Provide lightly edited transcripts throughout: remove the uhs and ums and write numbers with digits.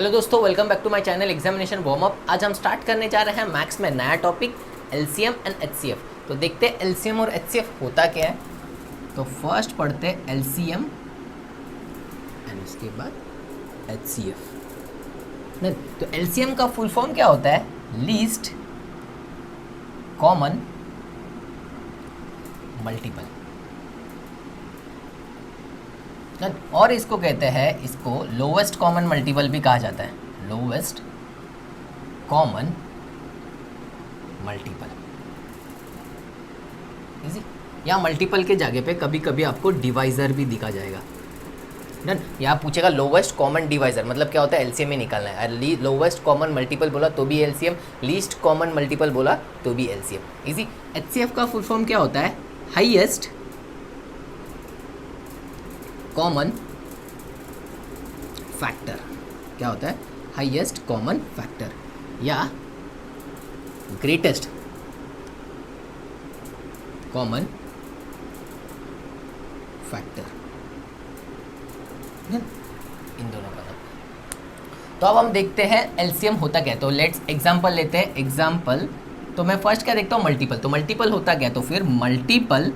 Hello दोस्तों, welcome back to my channel examination warm up. आज हम स्टार्ट करने जा रहे हैं मैथ्स में नया टॉपिक एलसीएम एंड एचसीएफ। तो देखते हैं एलसीएम और एचसीएफ होता क्या है। तो फर्स्ट पढ़ते हैं एलसीएम एंड उसके बाद एचसीएफ। नहीं, तो एलसीएम का फुल फॉर्म क्या होता है? Least common multiple. और इसको कहते हैं, इसको लोवेस्ट कॉमन मल्टीपल भी कहा जाता है। Lowest common multiple easy. या मल्टीपल के जगह पे कभी कभी आपको डिवाइजर भी दिखा जाएगा। डन। यहाँ पूछेगा लोवेस्ट कॉमन डिवाइजर मतलब क्या होता है, एलसीएम ही निकालना है। लोवेस्ट कॉमन मल्टीपल बोला तो भी एलसीएम, लीस्ट कॉमन मल्टीपल बोला तो भी एलसीएम। इजी। एचसीएफ का फुल फॉर्म क्या होता है? Highest common factor. क्या होता है? हाईएस्ट कॉमन फैक्टर या ग्रेटेस्ट कॉमन फैक्टर, इन दोनों का। तो अब हम देखते हैं एलसीएम होता क्या है। तो लेट्स एग्जांपल लेते हैं। एग्जांपल तो मैं फर्स्ट क्या देखता हूँ? मल्टीपल। तो मल्टीपल होता क्या है? तो फिर मल्टीपल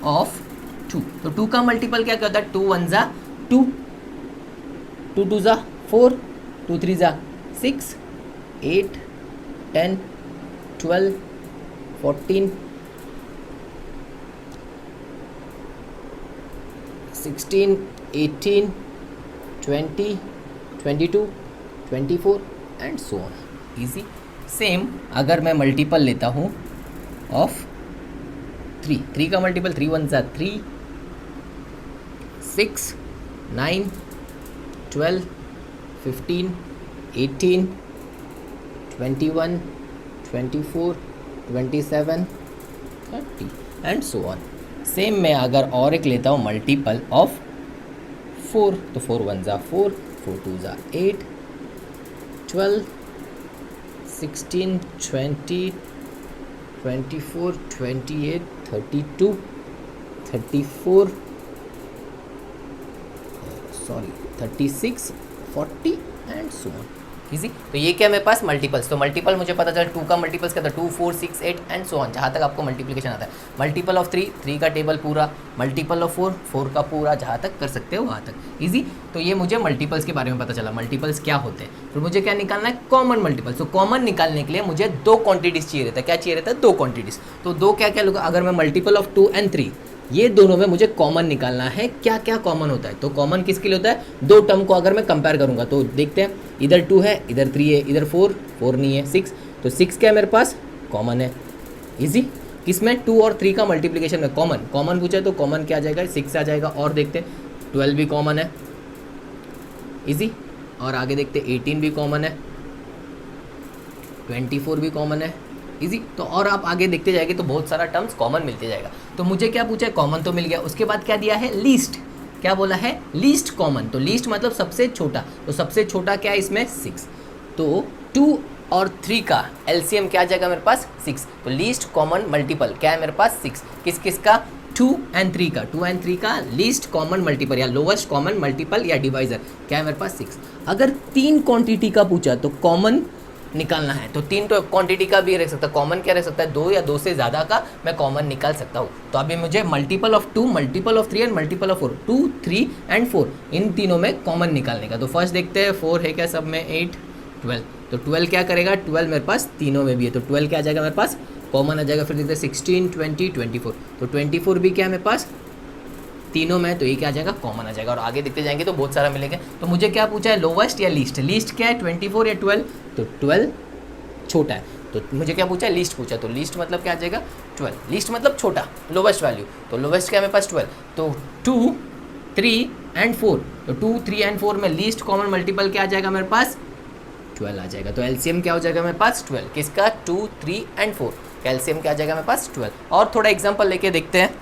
ऑफ 2। तो 2 का मल्टीपल क्या होता है? 2 1 जा 2, 2 2 जा 4, 2 3 जा 6, 8 10 12 14 16 18 20 22 24 and so on. Easy. Same अगर मैं मल्टीपल लेता हूँ ऑफ 3 का मल्टीपल 3 1 जा 3, 6 9 12 15 18 21 24 27 30 एंड सो ऑन। सेम मैं अगर और एक लेता हूँ मल्टीपल ऑफ 4, तो 4 1 जा 4, 4 2 जा 8 12 16 20 24 28 32 34 36 40 एंड सो ऑन। इजी। तो ये क्या मेरे पास मल्टीपल्स। तो मल्टीपल मुझे पता चला 2 का मल्टीपल्स क्या था? 2 4 6 8 एंड सो ऑन, जहाँ तक आपको मल्टीप्लिकेशन आता है। मल्टीपल ऑफ 3 का टेबल पूरा, मल्टीपल ऑफ 4 का पूरा, जहाँ तक कर सकते हो वहाँ तक। इजी। तो ये मुझे मल्टीपल्स के बारे में पता चला, मल्टीपल्स क्या होते हैं। फिर मुझे क्या निकालना है? Common multiple. तो कॉमन निकालने के लिए मुझे 2 क्वांटिटीज चाहिए रहता है। क्या चाहिए रहता है? 2 क्वांटिटीज। तो 2 क्या क्या लोग, अगर मैं मल्टीपल ऑफ 2 एंड 3, ये दोनों में मुझे कॉमन निकालना है। क्या क्या कॉमन होता है? तो कॉमन किसके लिए होता है? 2 टर्म को अगर मैं कंपेयर करूंगा तो देखते हैं, इधर 2 है, इधर 3 है, इधर 4 नहीं है, 6। तो 6 क्या है मेरे पास? कॉमन है। इजी। किसमें? 2 और 3 का मल्टीप्लिकेशन में कॉमन पूछा है तो कॉमन क्या आ जाएगा? 6 आ जाएगा। और देखते हैं 12 भी कॉमन है। इजी। और आगे देखते 18 भी कॉमन है, 24 भी कॉमन है। इजी। तो और आप आगे देखते जाएंगे तो बहुत सारा टर्म्स कॉमन मिलते जाएगा। तो मुझे क्या पूछा है? कॉमन तो मिल गया। उसके बाद क्या दिया है? लीस्ट। क्या बोला है? Least common. तो लीस्ट मतलब सबसे छोटा। तो सबसे छोटा क्या है इसमें? 6। तो 2 और 3 का एलसीएम क्या आ जाएगा मेरे पास? 6। तो लीस्ट कॉमन मल्टीपल क्या है मेरे पास? 6। किस किस का? 2 एंड 3 का लीस्ट कॉमन मल्टीपल या लोवेस्ट कॉमन मल्टीपल या डिवाइजर क्या है मेरे पास? 6। अगर 3 क्वांटिटी का पूछा तो कॉमन निकालना है। तो 3 तो क्वांटिटी का भी रह सकता है। कॉमन क्या रह सकता है? 2 या 2 से ज़्यादा का मैं कॉमन निकाल सकता हूँ। तो अभी मुझे multiple of 2, multiple of 3 and multiple of 4, 2 3 and 4, इन तीनों में कॉमन निकालने का। तो फर्स्ट देखते हैं 4 है क्या सब में? 8 12। तो 12 क्या करेगा? 12 मेरे पास तीनों में भी है, तो 12 क्या आ जाएगा मेरे पास? कॉमन आ जाएगा। फिर देखते हैं 16 20 24। तो 24 भी क्या है मेरे पास? तीनों में, तो ये क्या आ जाएगा? कॉमन आ जाएगा। और आगे देखते जाएंगे तो बहुत सारा मिलेगा। तो मुझे क्या पूछा है? लोवेस्ट या लीस्ट। लीस्ट क्या है? 24 या 12। तो 12 छोटा है। तो मुझे क्या पूछा है? लीस्ट पूछा। तो लीस्ट मतलब क्या आ जाएगा? 12। लीस्ट मतलब छोटा, लोवेस्ट वैल्यू। तो लोवेस्ट क्या है मेरे पास? 12। तो 2 3 एंड 4। तो 2 3 एंड 4 में लीस्ट कॉमन मल्टीपल क्या आ जाएगा मेरे पास? 12 आ जाएगा। तो एलसीएम क्या हो जाएगा मेरे पास? 12। किसका? 2 3 एंड 4 का एलसीएम क्या आ जाएगा मेरे पास? 12। और थोड़ा एग्जाम्पल लेके देखते हैं।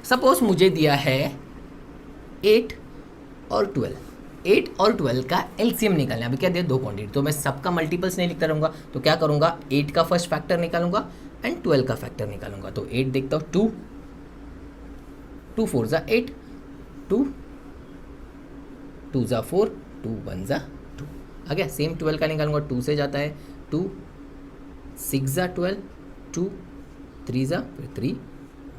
सपोज मुझे दिया है 8 और 12। 8 और 12 का एलसीएम निकालना है। अभी क्या दिया, दो क्वांटिटी, तो मैं सबका मल्टीपल्स नहीं लिखता रहूँगा, तो क्या करूँगा 8 का फर्स्ट फैक्टर निकालूंगा एंड 12 का फैक्टर निकालूंगा। तो 8 देखता हूँ, 2 2 4 ज़ा 8, 2 2 ज़ा 4, 2 1 ज़ा 2 आ गया। सेम 12 का निकालूंगा, 2 से जाता है 2 6 ज़ा 12, 2 3 ज़ा फिर 3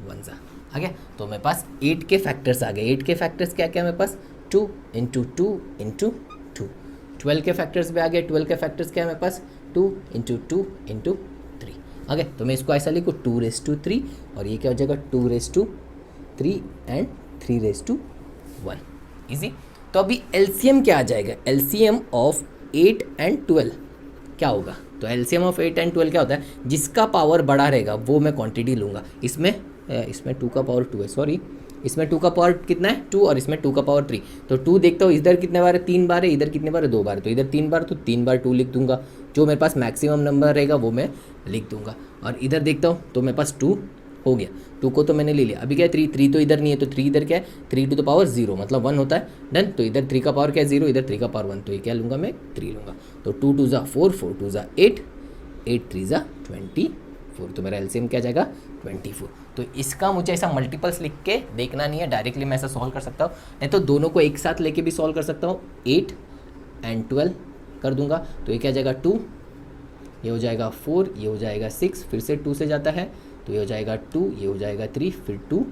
1 ज़ा आ गया। तो मेरे पास 8 के फैक्टर्स आ गए। 8 के फैक्टर्स क्या क्या मेरे पास, 2 इंटू 2 इंटू 2। 12 के फैक्टर्स भी आ गए। 12 के फैक्टर्स क्या है मेरे पास, 2 इंटू 2 इंटू 3 आ गया। तो मैं इसको ऐसा लिखूँ 2�3, और ये क्या हो जाएगा 2�3 एंड 3�1। इजी। तो अभी एलसीएम क्या आ जाएगा, एलसीएम ऑफ 8 एंड 12 क्या होगा। तो एलसीएम ऑफ 8 एंड 12 क्या होता है, जिसका पावर बड़ा रहेगा वो मैं क्वांटिटी लूँगा। इसमें 2 का पावर 2 है, सॉरी इसमें 2 का पावर कितना है 2, और इसमें 2 का पावर 3। तो 2 देखता हूँ इधर कितने बार है, 3 बार है, इधर कितने बार है 2 बार है, तो इधर 3 बार, तो 3 बार 2 लिख दूंगा। जो मेरे पास मैक्सिमम नंबर रहेगा वो मैं लिख दूंगा। और इधर देखता हूँ तो मेरे पास 2 हो गया, 2 को तो मैंने ले लिया। अभी क्या है 3 तो इधर नहीं है, तो 3 इधर क्या है 3 टू द पावर 0 मतलब 1 होता है, डन। तो इधर 3 का पावर क्या है 0, इधर 3 का पावर 1, तो ये क्या लूँगा मैं 3 लूँगा। तो 2 2 ज़ा 4, 4 2 ज़ा 8, 8 3 ज़ा 24। तो मेरा एलसीएम क्या जाएगा 24। तो इसका मुझे ऐसा मल्टीपल्स लिख के देखना नहीं है, डायरेक्टली मैं ऐसा सॉल्व कर सकता हूँ, नहीं तो दोनों को एक साथ लेके भी सॉल्व कर सकता हूँ। 8 एंड 12 कर दूंगा, तो ये क्या जाएगा 2, ये हो जाएगा 4, ये हो जाएगा 6, फिर से 2 से जाता है, तो ये हो जाएगा 2, ये हो जाएगा 3, फिर 2,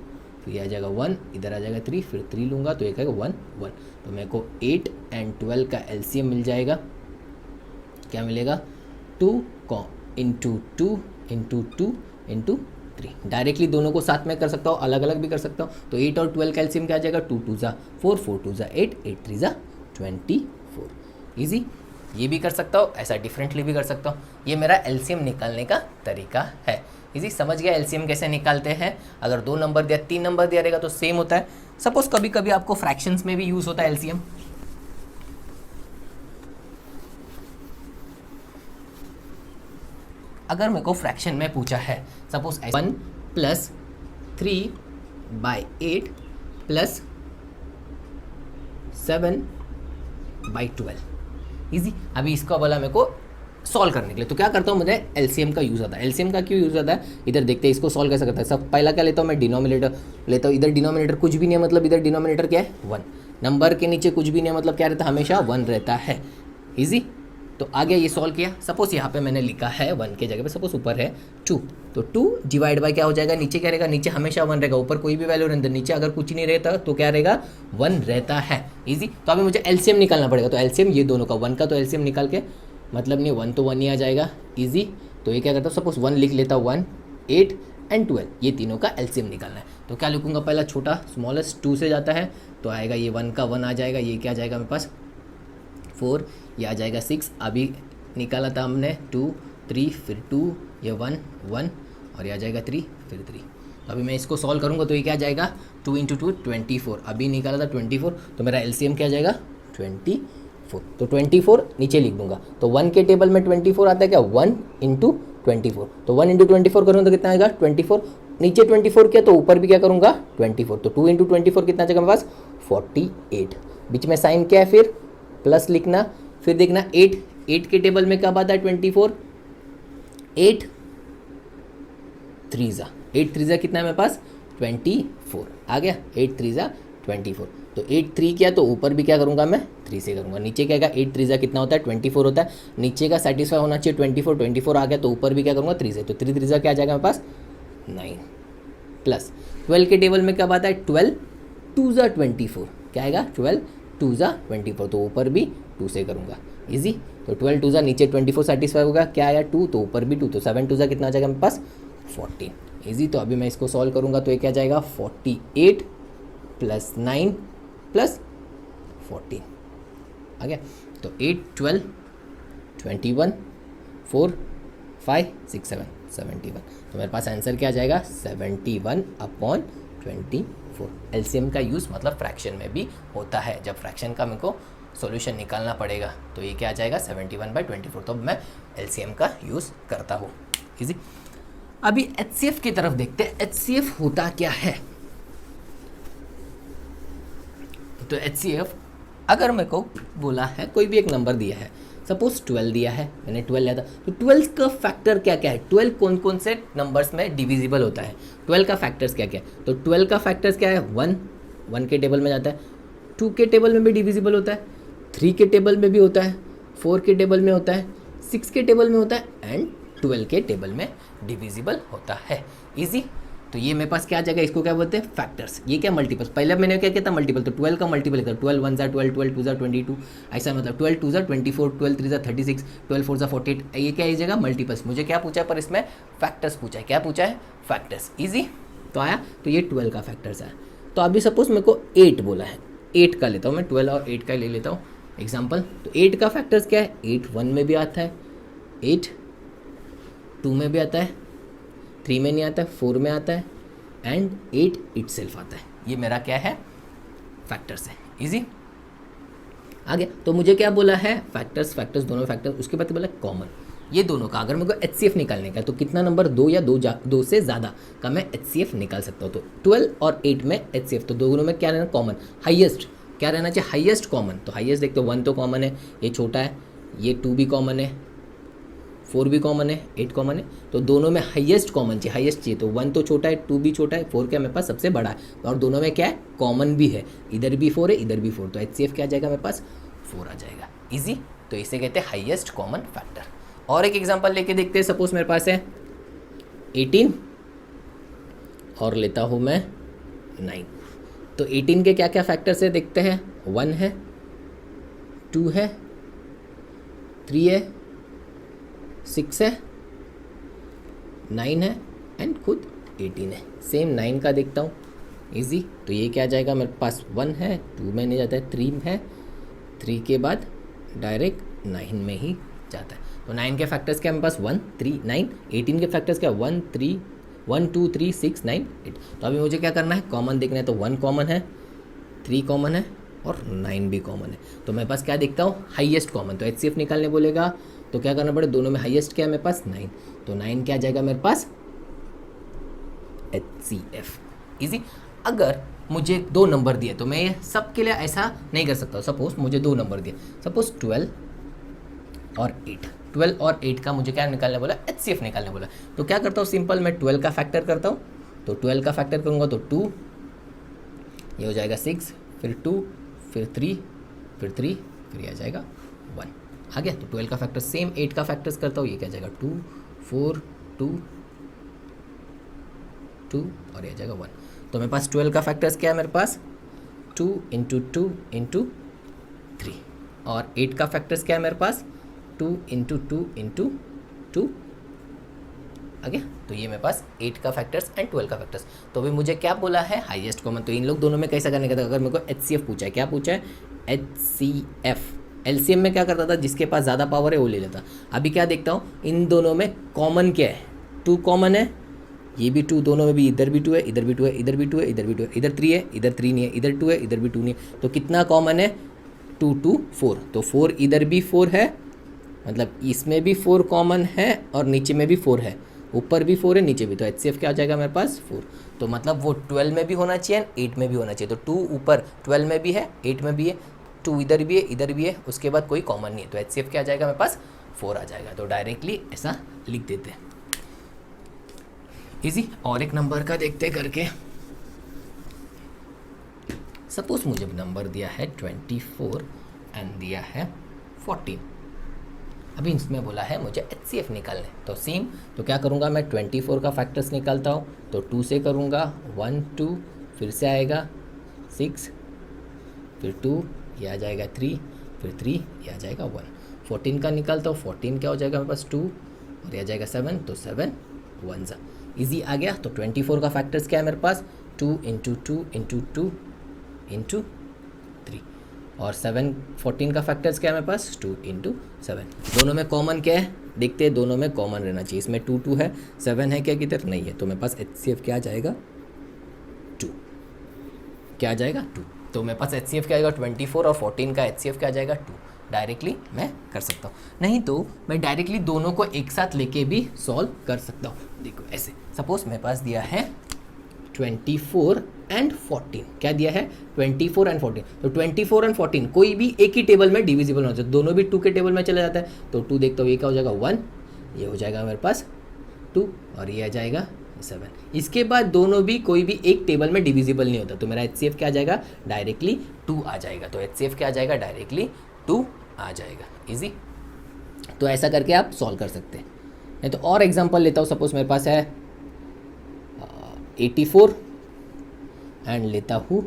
फिर ये आ जाएगा 1, इधर आ जाएगा 3, फिर 3 लूँगा, तो ये कहेगा 1 1। तो मेरे को 8 एंड 12 का एलसीएम मिल जाएगा, क्या मिलेगा 2 इंटू 2 इंटू 2 इंटू 3। डायरेक्टली दोनों को साथ में कर सकता हूँ, अलग अलग भी कर सकता हूँ। तो 8 और 12 का एलसीएम क्या आ जाएगा 2 2 ज़ा 4, 4 2 ज़ा 8, 8 3 ज़ा 24। ईजी, ये भी कर सकता हूँ, ऐसा डिफरेंटली भी कर सकता हूँ। ये मेरा एलसीएम निकालने का तरीका है। इजी, समझ गया एलसीएम कैसे निकालते हैं। अगर 2 नंबर दिया 3 नंबर दिया रहेगा तो सेम होता है। सपोज कभी कभी आपको फ्रैक्शंस में भी यूज़ होता है एलसीएम। अगर मेरे को फ्रैक्शन में पूछा है, सपोज 1 प्लस 3/8 प्लस 7/12। इजी, अभी इसका बोला मेरे को सॉल्व करने के लिए, तो क्या करता हूँ, मुझे एलसीएम का यूज़ आता है। एलसीएम का क्यों यूज़ आता है, इधर देखते हैं इसको सॉल्व कैसे करता है। सब पहला क्या लेता हूँ मैं, डिनोमिनेटर लेता हूँ। इधर डिनोमिनेटर कुछ भी नहीं है, मतलब इधर डिनोमिनेटर क्या है 1, नंबर के नीचे कुछ भी नहीं है, मतलब क्या रहता है हमेशा 1 रहता है। इजी, तो आगे ये सॉल्व किया। सपोज यहाँ पे मैंने लिखा है 1 के जगह पे, सपोज ऊपर है 2, तो 2 डिवाइड बाय क्या हो जाएगा, नीचे क्या रहेगा, नीचे हमेशा 1 रहेगा, ऊपर कोई भी वैल्यू नहीं, नीचे अगर कुछ नहीं रहता तो क्या रहेगा 1 रहता है। इजी, तो अभी मुझे एलसीएम निकालना पड़ेगा। तो एलसीएम ये दोनों का 1 का तो एलसीएम निकाल के मतलब नहीं, 1 तो 1 ही आ जाएगा। इजी, तो ये क्या करता हूँ, सपोज 1 लिख लेता हूँ, 1 8 एंड 12, ये तीनों का एलसीएम निकालना है। तो क्या लिखूंगा, पहला छोटा स्मॉलेस्ट 2 से जाता है, तो आएगा ये 1 का 1 आ जाएगा, ये क्या आ जाएगा मेरे पास 4, ये आ जाएगा 6, अभी निकाला था हमने 2 3, फिर 2, ये 1 1, और ये आ जाएगा 3, फिर 3। तो अभी मैं इसको सॉल्व करूँगा, तो ये क्या आ जाएगा 2 इंटू 2 24, अभी निकाला था 24, तो मेरा एलसीएम क्या आ जाएगा 24। तो 24 नीचे लिख दूंगा, तो 1 के टेबल में 24 आता है क्या, 1 इंटू 24, तो 1 इंटू 24 करूँगा तो कितना आएगा 24, नीचे 24 किया तो ऊपर भी क्या करूँगा 24, तो 2 इंटू 24 कितना आ जाएगा मेरे पास 48। बीच में साइन क्या है, फिर प्लस लिखना, फिर देखना 8 के टेबल में कब आता है 24, 8 3 ज़ा, 8 3 ज़ा कितना है मेरे पास 24 आ गया, 8 3 ज़ा 24। तो 8 3 किया तो ऊपर भी क्या करूँगा मैं 3 से करूँगा, नीचे क्या आएगा 8 3 ज़ा कितना होता है 24 होता है, नीचे का सेटिस्फाई होना चाहिए 24 आ गया, तो ऊपर भी क्या करूँगा 3 से, तो 3 3 ज़ा क्या आ जाएगा मेरे पास 9, प्लस 12 के टेबल में कब आता है 12 2 ज़ा 24, क्या आएगा 12 2 ज़ा 24, तो ऊपर भी 2 से करूँगा। इजी, तो 12 2 ज़ा नीचे 24 सेटिस्फाई होगा, क्या आया 2, तो ऊपर भी 2, तो 7 2 ज़ा कितना आ जाएगा मेरे पास 14। इजी, तो अभी मैं इसको सॉल्व करूँगा, तो ये क्या जाएगा 48 प्लस 9 प्लस 14 आ गया, तो 8 12 21 4 5 6 7 71, तो मेरे पास आंसर क्या आ जाएगा 71/24। एलसीएम का यूज़ मतलब फ्रैक्शन में भी होता है, जब फ्रैक्शन का मेरे को सॉल्यूशन निकालना पड़ेगा, तो ये क्या आ जाएगा 71/24, तो मैं एलसीएम का यूज़ करता हूँ। इजी, अभी एचसीएफ की तरफ देखते हैं, एचसीएफ होता क्या है। तो एचसीएफ अगर मेरे को बोला है कोई भी एक नंबर दिया है, सपोज 12 दिया है, मैंने 12 लिया था, तो 12 का फैक्टर क्या क्या है, 12 कौन कौन से नंबर्स में डिविजिबल होता है, 12 का फैक्टर्स क्या क्या है, तो 12 का फैक्टर्स क्या है, 1 के टेबल में जाता है, 2 के टेबल में भी डिविजिबल होता है, 3 के टेबल में भी होता है, 4 के टेबल में होता है, 6 के टेबल में होता है एंड 12 के टेबल में डिविजिबल होता है। इजी। तो ये मेरे पास क्या आ जाएगा, इसको क्या बोलते हैं, फैक्टर्स। ये क्या मल्टीपल्स, पहले मैंने क्या किया था मल्टीपल, तो 12 का मल्टीपल था, 12 1 ज़ा 12, 12 2 ज़ा 22, ऐसा मतलब 12 2 ज़ा 24, 12 3 ज़ा 36, 12 4 ज़ा 48, ये क्या आ जाएगा मल्टीपल्स। मुझे क्या पूछा है पर इसमें फैक्टर्स पूछा है, क्या पूछा है, फैक्टर्स। ईजी तो आया, तो ये 12 का फैक्टर्स आया। तो अभी सपोज मेरे को 8 बोला है, 8 का लेता हूँ मैं, 12 और 8 का ले लेता हूँ एग्जाम्पल। तो 8 का फैक्टर्स क्या है, 8 1 में भी आता है, 8 2 में भी आता है, 3 में नहीं आता है, 4 में आता है एंड 8 इटसेल्फ आता है। ये मेरा क्या है, फैक्टर्स है। इजी आगे। तो मुझे क्या बोला है, फैक्टर्स, फैक्टर्स दोनों फैक्टर्स, उसके बाद बोला कॉमन, ये दोनों का अगर मेरे को HCF निकालने का है तो कितना नंबर, 2 या 2 से ज़्यादा का मैं HCF निकाल सकता हूँ। तो 12 और 8 में HCF, तो दोनों में क्या रहना, कॉमन, हाईएस्ट क्या रहना चाहिए, हाईएस्ट कॉमन। तो हाईएस्ट देखते हो 1 तो कॉमन है, ये छोटा है, ये 2 भी कॉमन है, 4 भी कॉमन है, 8 कॉमन है, तो दोनों में हाईएस्ट कॉमन चाहिए, हाईएस्ट चाहिए। तो 1 तो छोटा है, 2 भी छोटा है, 4 क्या मेरे पास सबसे बड़ा है, और दोनों में क्या है, कॉमन भी है, इधर भी 4 है, इधर भी 4, तो HCF क्या आ जाएगा मेरे पास, 4 आ जाएगा। इजी। तो इसे कहते हैं हाईएस्ट कॉमन फैक्टर। और एक एग्जांपल लेके देखते हैं। सपोज मेरे पास है 18 और लेता हूँ मैं 9। तो 18 के क्या क्या फैक्टर्स है देखते हैं, 1 है, 2 है, 3 है, 6 है, 9 है एंड खुद 18 है। सेम 9 का देखता हूँ, इजी। तो ये क्या आ जाएगा मेरे पास, 1 है, 2 में नहीं जाता है, 3 है, 3 के बाद डायरेक्ट 9 में ही जाता है। तो 9 के फैक्टर्स क्या है मेरे पास, 1 3 9। 18 के फैक्टर्स क्या, 1 2 3 6 9 8। तो अभी मुझे क्या करना है, कॉमन देखना है। तो 1 कॉमन है, 3 कॉमन है और 9 भी कॉमन है। तो मेरे पास क्या देखता हूँ, हाईएस्ट कॉमन। तो HCF निकालने बोलेगा तो क्या करना पड़े, दोनों में हाईएस्ट क्या है मेरे पास, 9। तो 9 क्या आ जाएगा मेरे पास, HCF। इजी। अगर मुझे 2 नंबर दिए तो मैं ये सब के लिए ऐसा नहीं कर सकता। सपोज मुझे 2 नंबर दिए, सपोज 12 और 8, 12 और 8 का मुझे क्या निकालने बोला, HCF निकालने बोला। तो क्या करता हूँ, सिंपल मैं 12 का फैक्टर करता हूँ। तो 12 का फैक्टर करूँगा तो 2, ये हो जाएगा 6, फिर 2, फिर 3, फिर 3, फिर ये आ जाएगा 1 आ गया। तो 12 का फैक्टर सेम 8 का फैक्टर्स करता हूँ, ये क्या जाएगा 2 4 2 2 और ये आ जाएगा 1। तो मेरे पास 12 का फैक्टर्स क्या है मेरे पास, 2 × 2 × 3 और 8 का फैक्टर्स क्या है मेरे पास, 2 × 2 × 2 आ गया। तो ये मेरे पास 8 का फैक्टर्स एंड 12 का फैक्टर्स। तो अभी मुझे क्या बोला है, हाईएस्ट कॉमन। तो इन लोग दोनों में कैसा करने का था, अगर मेरे को HCF पूछा है, क्या पूछा है, HCF। LCM में क्या करता था, जिसके पास ज़्यादा पावर है वो ले लेता। अभी क्या देखता हूँ, इन दोनों में कॉमन क्या है, 2 कॉमन है, ये भी 2, दोनों में भी, इधर भी 2 है, इधर भी 2 है, इधर भी 2 है, इधर भी 2 है, इधर 3 है, इधर 3 नहीं है, इधर 2 है, इधर भी 2 नहीं है। तो कितना कॉमन है, 2 2 4। तो 4 इधर भी 4 है, मतलब इसमें भी 4 कॉमन है और नीचे में भी 4 है, ऊपर भी 4 है, नीचे भी। तो HCF क्या आ जाएगा मेरे पास, 4। तो मतलब वो 12 में भी होना चाहिए, 8 में भी होना चाहिए। तो 2 ऊपर 12 में भी है, 8 में भी है, 2 इधर भी है, इधर भी है, उसके बाद कोई कॉमन नहीं है। तो HCF क्या आ जाएगा मेरे पास, 4 आ जाएगा। तो डायरेक्टली ऐसा लिख देते हैं। इजी। और एक नंबर का देखते करके। सपोज मुझे नंबर दिया है 24 एंड दिया है 14। अभी इसमें बोला है मुझे HCF निकालने। तो सेम, तो क्या करूँगा मैं, 24 का फैक्टर्स निकालता हूँ। तो 2 से करूँगा, 1 2, फिर से आएगा 6, फिर 2, ये आ जाएगा 3, फिर 3, ये आ जाएगा 1। 14 का निकालता हूँ, 14 क्या हो जाएगा मेरे पास, 2 और ये आ जाएगा 7, तो 7 1 ज़ा। ईजी आ गया। तो 24 का फैक्टर्स क्या है मेरे पास, 2 × 2 × 2 × 3 और 7 14 का फैक्टर्स क्या है मेरे पास, 2 × 7। दोनों में कॉमन क्या है देखते हैं, दोनों में कॉमन रहना चाहिए। इसमें 2 2 है, 7 है क्या किधर, नहीं है। तो मेरे पास HCF क्या आ जाएगा, 2 क्या आ जाएगा, 2। तो मेरे पास HCF क्या आएगा, 24 और 14 का HCF क्या आ जाएगा, 2। डायरेक्टली मैं कर सकता हूँ, नहीं तो मैं डायरेक्टली दोनों को एक साथ लेके भी सॉल्व कर सकता हूँ। देखो ऐसे, सपोज मेरे पास दिया है 24 एंड 14, क्या दिया है 24 एंड 14, तो 24 एंड 14 कोई भी एक ही टेबल में डिविजिबल होना चाहिए, दोनों भी 2 के टेबल में चला जाता है, तो 2 देखता हूँ, ये क्या हो जाएगा 1, ये हो जाएगा मेरे पास 2 और ये आ जाएगा 7। इसके बाद दोनों भी कोई भी एक टेबल में डिविजिबल नहीं होता, तो मेरा HCF क्या आ जाएगा डायरेक्टली 2 आ जाएगा, तो HCF क्या आ जाएगा डायरेक्टली 2 आ जाएगा। इजी, तो ऐसा करके आप सॉल्व कर सकते हैं। मैं तो और एग्जांपल लेता हूँ, सपोज मेरे पास है 84 एंड लेता हूँ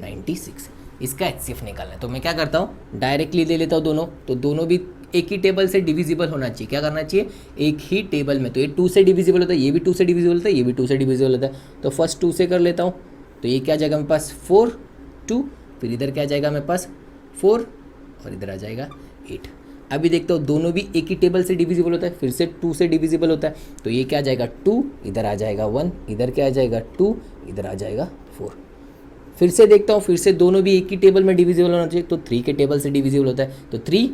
96, इसका HCF निकालना है, तो मैं क्या करता हूँ डायरेक्टली ले लेता हूँ दोनों, तो दोनों भी एक ही टेबल से डिविजिबल होना चाहिए। क्या करना चाहिए, एक ही टेबल में, तो ये 2 से डिविजिबल होता है, ये भी 2 से डिविजिबल होता है, ये भी 2 से डिविजिबल होता है, तो फर्स्ट 2 से कर लेता हूँ, तो ये क्या आ जाएगा मेरे पास 4 2, फिर इधर क्या आ जाएगा मेरे पास 4 और इधर आ जाएगा 8। अभी देखता हूँ दोनों भी एक ही टेबल से डिविजिबल होता है, फिर से 2 से डिविजिबल होता है, तो ये क्या आ जाएगा 2, इधर आ जाएगा 1, इधर क्या आ जाएगा 2, इधर आ जाएगा 4। फिर से देखता हूँ, फिर से दोनों भी एक ही टेबल में डिविजिबल होना चाहिए, तो 3 के टेबल से डिविजिबल होता है, तो 3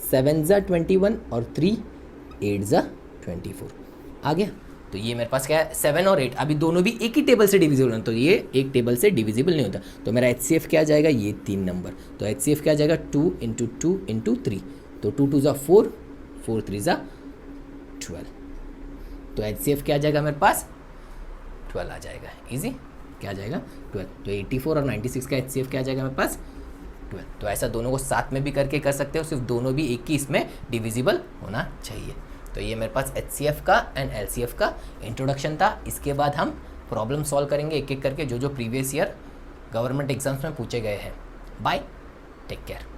7 ज़ा 21 और 3 8 ज़ा 24 आ गया। तो ये मेरे पास क्या है 7 और 8, अभी दोनों भी एक ही टेबल से डिविजिबल होना, तो ये एक टेबल से डिविजिबल नहीं होता, तो मेरा HCF क्या आ जाएगा ये 3 नंबर, तो HCF क्या आ जाएगा 2 इंटू 2 इंटू 3, तो 2 2 ज़ा 4, 4 3 ज़ा 12, तो HCF क्या आ जाएगा मेरे पास 12 आ जाएगा। इजी, क्या आ जाएगा 12, तो 84 और 96 का HCF क्या आ जाएगा मेरे पास 12। तो ऐसा दोनों को साथ में भी करके कर सकते हो, सिर्फ दोनों भी एक ही इसमें डिविजिबल होना चाहिए। तो ये मेरे पास HCF का एंड LCF का इंट्रोडक्शन था। इसके बाद हम प्रॉब्लम सॉल्व करेंगे एक एक करके, जो जो प्रीवियस ईयर गवर्नमेंट एग्जाम्स में पूछे गए हैं। Bye, take care.